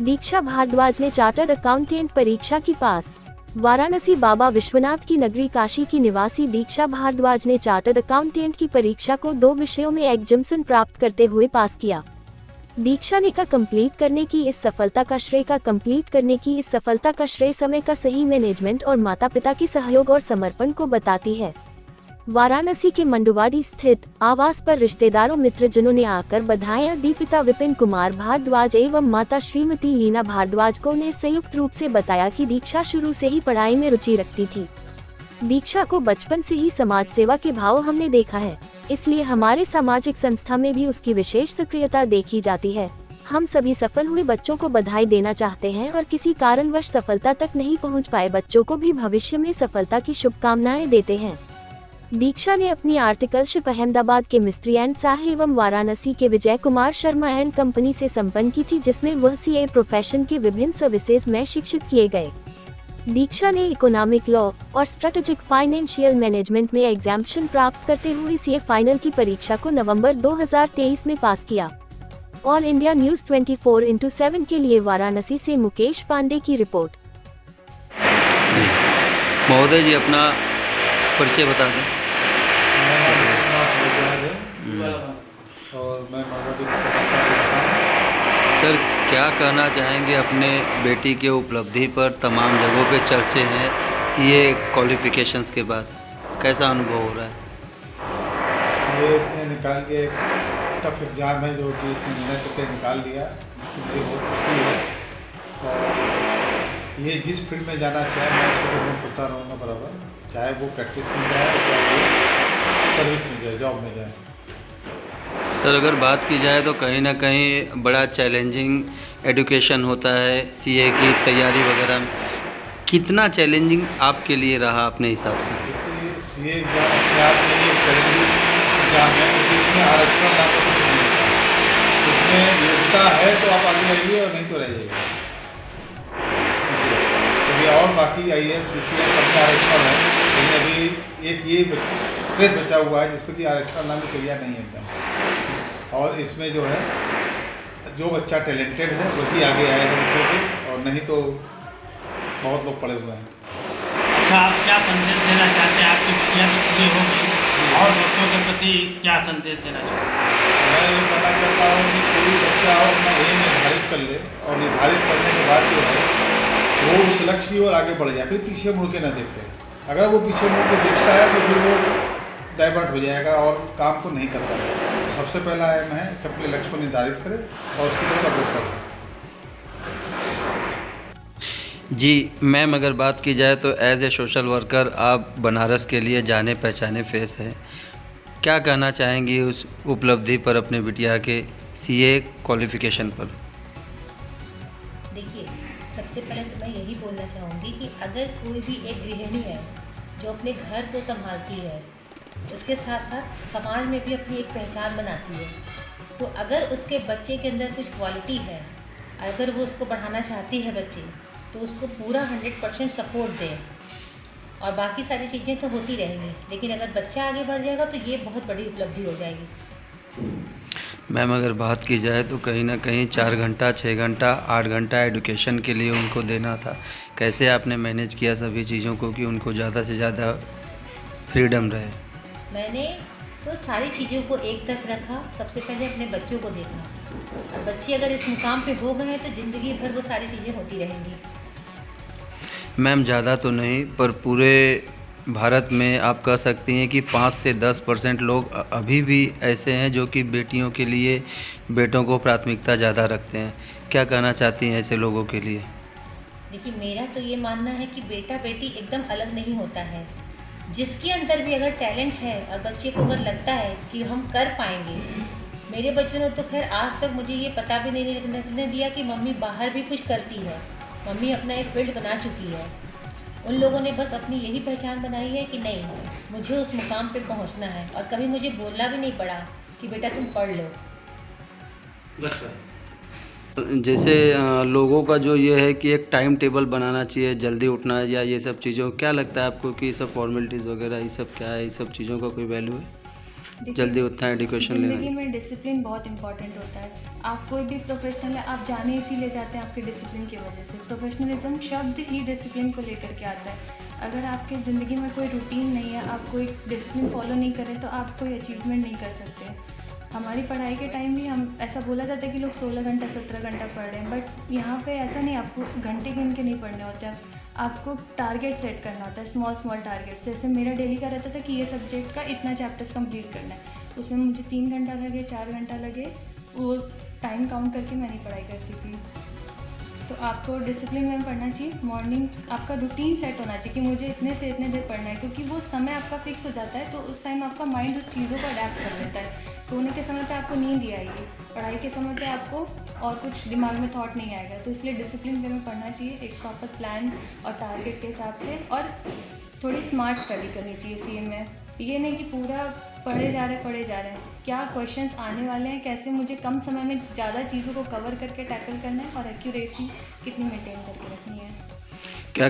दीक्षा भारद्वाज ने chartered accountant परीक्षा की पास। वाराणसी बाबा विश्वनाथ की नगरी काशी की निवासी दीक्षा भारद्वाज ने चार्टर्ड अकाउंटेंट की परीक्षा को 2 विषयों में एग्जामिनेशन प्राप्त करते हुए पास किया। दीक्षा ने कंप्लीट करने की इस सफलता का श्रेय समय का सही मैनेजमेंट और माता पिता की सहयोग और समर्पण को बताती है। वाराणसी के मंडुवाडी स्थित आवास पर रिश्तेदारों मित्रजनों ने आकर बधाइयां दी। पिता विपिन कुमार भारद्वाज एवं माता श्रीमती लीना भारद्वाज को ने संयुक्त रूप से बताया कि दीक्षा शुरू से ही पढ़ाई में रुचि रखती थी। दीक्षा को बचपन से ही समाज सेवा के भाव हमने देखा है, इसलिए हमारे सामाजिक संस्था में भी उसकी विशेष सक्रियता देखी जाती है। हम सभी सफल हुए बच्चों को बधाई देना चाहते हैं और किसी कारणवश सफलता तक नहीं पहुंच पाए बच्चों को भी भविष्य में सफलता की शुभकामनाएं देते हैं। दीक्षा ने अपनी आर्टिकलशिप अहमदाबाद के मिस्त्री एंड साह एवं वाराणसी के विजय कुमार शर्मा एंड कंपनी से संपन्न की थी, जिसमें वह सीए प्रोफेशन के विभिन्न सर्विसेज में शिक्षित किए गए। दीक्षा ने इकोनॉमिक लॉ और स्ट्रेटेजिक फाइनेंशियल मैनेजमेंट में एग्जामिनेशन प्राप्त करते हुए सीए फाइनल की परीक्षा को नवंबर 2023 में पास किया। ऑल इंडिया न्यूज 24/7 के लिए वाराणसी से मुकेश पांडे की रिपोर्ट। महोदय जी, अपना परिचय बता दें। और मैं सर, क्या कहना चाहेंगे अपने बेटी के उपलब्धि पर? तमाम जगहों पे चर्चे हैं सीए क्वालिफिकेशंस के बाद, कैसा अनुभव हो रहा है? सीए इसने निकाल के टफ एग्ज़ाम है जो कि इसने निर्णय करके निकाल लिया, इसकी मुझे बहुत खुशी है। और ये जिस फील्ड में जाना चाहे मैं इसको प्रमोट करता रहूँगा बराबर, चाहे वो प्रैक्टिस में जाए चाहे वो सर्विस में जाए, जॉब में जाए। सर, अगर बात की जाए तो कहीं ना कहीं बड़ा चैलेंजिंग एजुकेशन होता है सीए की तैयारी वगैरह में। कितना चैलेंजिंग आपके लिए रहा अपने हिसाब से? देखिए, सीए एग्ज़ाम अपने आप में एक चैलेंजिंग एग्ज़ाम है, क्योंकि इसमें आरक्षण नाम का कुछ नहीं होता। इसमें योग्यता है तो आप आगे आइए और नहीं तो रहिएगा। अभी और बाकी IAS BCS सब में आरक्षण है, लेकिन अभी एक ये प्रेस बचा हुआ है जिस पर कि आरक्षण नाम की क्रिया नहीं है एकदम। और इसमें जो है जो बच्चा टैलेंटेड है वही आगे आएगा बच्चों के, और नहीं तो बहुत लोग पड़े हुए हैं। अच्छा, आप क्या संदेश देना चाहते हैं? आपकी बच्चियाँ तो पूरी हो गई और बच्चों के प्रति क्या संदेश देना चाहते हैं? मैं ये कहना चाहता हूँ कि कोई बच्चा अपना एम निर्धारित कर ले और निर्धारित करने के बाद जो है वो उस लक्ष्य की ओर आगे बढ़ जाए, फिर पीछे मुड़ के न देखे। अगर वो पीछे मुड़ के देखता है तो फिर वो डाइवर्ट हो जाएगा और काम को नहीं कर पाएगा। तो सबसे पहला एम है कि अपने लक्ष्य को निर्धारित करें और उसकी तरफ अग्रसर हो। जी मैम, अगर बात की जाए तो एज ए सोशल वर्कर आप बनारस के लिए जाने पहचाने फेस हैं, क्या कहना चाहेंगी उस उपलब्धि पर अपने बिटिया के सीए क्वालिफिकेशन पर? देखिए, सबसे पहले तो मैं यही बोलना चाहूँगी कि अगर कोई भी एक गृहिणी है जो अपने घर को संभालती है, उसके साथ साथ समाज में भी अपनी एक पहचान बनाती है, तो अगर उसके बच्चे के अंदर कुछ क्वालिटी है, अगर वो उसको बढ़ाना चाहती है बच्चे, तो उसको पूरा 100% सपोर्ट दें। और बाकी सारी चीज़ें तो होती रहेंगी, लेकिन अगर बच्चा आगे बढ़ जाएगा तो ये बहुत बड़ी उपलब्धि हो जाएगी। मैम, अगर बात की जाए तो कहीं ना कहीं 4 घंटा 6 घंटा 8 घंटा एजुकेशन के लिए उनको देना था, कैसे आपने मैनेज किया सभी चीज़ों को कि उनको ज़्यादा से ज़्यादा फ्रीडम रहे? मैंने तो सारी चीज़ों को एक तक रखा, सबसे पहले अपने बच्चों को देखा। और बच्चे अगर इस मुकाम पे हो गए तो ज़िंदगी भर वो सारी चीज़ें होती रहेंगी। मैम, ज़्यादा तो नहीं पर पूरे भारत में आप कह सकती हैं कि 5 से 10% लोग अभी भी ऐसे हैं जो कि बेटियों के लिए बेटों को प्राथमिकता ज़्यादा रखते हैं। क्या कहना चाहती हैं ऐसे लोगों के लिए? देखिए, मेरा तो ये मानना है कि बेटा बेटी एकदम अलग नहीं होता है। जिसके अंदर भी अगर टैलेंट है और बच्चे को अगर लगता है कि हम कर पाएंगे, मेरे बच्चों ने तो खैर आज तक मुझे ये पता भी नहीं लगने दिया कि मम्मी बाहर भी कुछ करती है, मम्मी अपना एक फील्ड बना चुकी है। उन लोगों ने बस अपनी यही पहचान बनाई है कि नहीं, मुझे उस मुकाम पे पहुंचना है, और कभी मुझे बोलना भी नहीं पड़ा कि बेटा तुम पढ़ लो। जैसे लोगों का जो ये है कि एक टाइम टेबल बनाना चाहिए, जल्दी उठना है या ये सब चीज़ों, क्या लगता है आपको कि ये सब फॉर्मेलिटीज़ वगैरह ये सब क्या है, ये सब चीज़ों का कोई वैल्यू है? देखिए, जल्दी उतना एडुकेशन ज़िंदगी लेना। में डिसिप्लिन बहुत इंपॉर्टेंट होता है। आप कोई भी प्रोफेशनल है, आप जाने इसीलिए जाते हैं आपके डिसिप्लिन की वजह से। प्रोफेशनलिज्म शब्द ही डिसिप्लिन को लेकर के आता है। अगर आपके ज़िंदगी में कोई रूटीन नहीं है, आप कोई डिसिप्लिन फॉलो नहीं करें तो आप कोई अचीवमेंट नहीं कर सकते। हमारी पढ़ाई के टाइम भी हम ऐसा बोला जाता है कि लोग 16 घंटा 17 घंटा पढ़ रहे हैं, बट यहाँ पे ऐसा नहीं, आपको घंटे गिन के नहीं पढ़ने होते हैं। आपको टारगेट सेट करना होता है, स्मॉल टारगेट। जैसे मेरा डेली का रहता था कि ये सब्जेक्ट का इतना चैप्टर्स कंप्लीट करना है, उसमें मुझे 3 घंटा लगे 4 घंटा लगे, वो टाइम काउंट करके मैं नहीं पढ़ाई करती थी। तो आपको डिसिप्लिन में पढ़ना चाहिए। मॉर्निंग आपका रूटीन सेट होना चाहिए कि मुझे इतने से इतने देर पढ़ना है, क्योंकि वो समय आपका फिक्स हो जाता है तो उस टाइम आपका माइंड उस चीज़ों को अडेप्ट कर लेता है। सोने के समय पे आपको नींद ही आएगी, पढ़ाई के समय पे आपको और कुछ दिमाग में थॉट नहीं आएगा। तो इसलिए डिसिप्लिन वे में पढ़ना चाहिए, एक प्रॉपर प्लान और टारगेट के हिसाब से, और थोड़ी स्मार्ट स्टडी करनी चाहिए सीए में। ये नहीं कि पूरा पढ़े जा रहे हैं, क्या क्वेश्चंस आने वाले हैं, कैसे मुझे कम समय में ज़्यादा चीज़ों को कवर करके टैकल करना है, और एक्यूरेसी कितनी मेंटेन करके रखनी है। क्या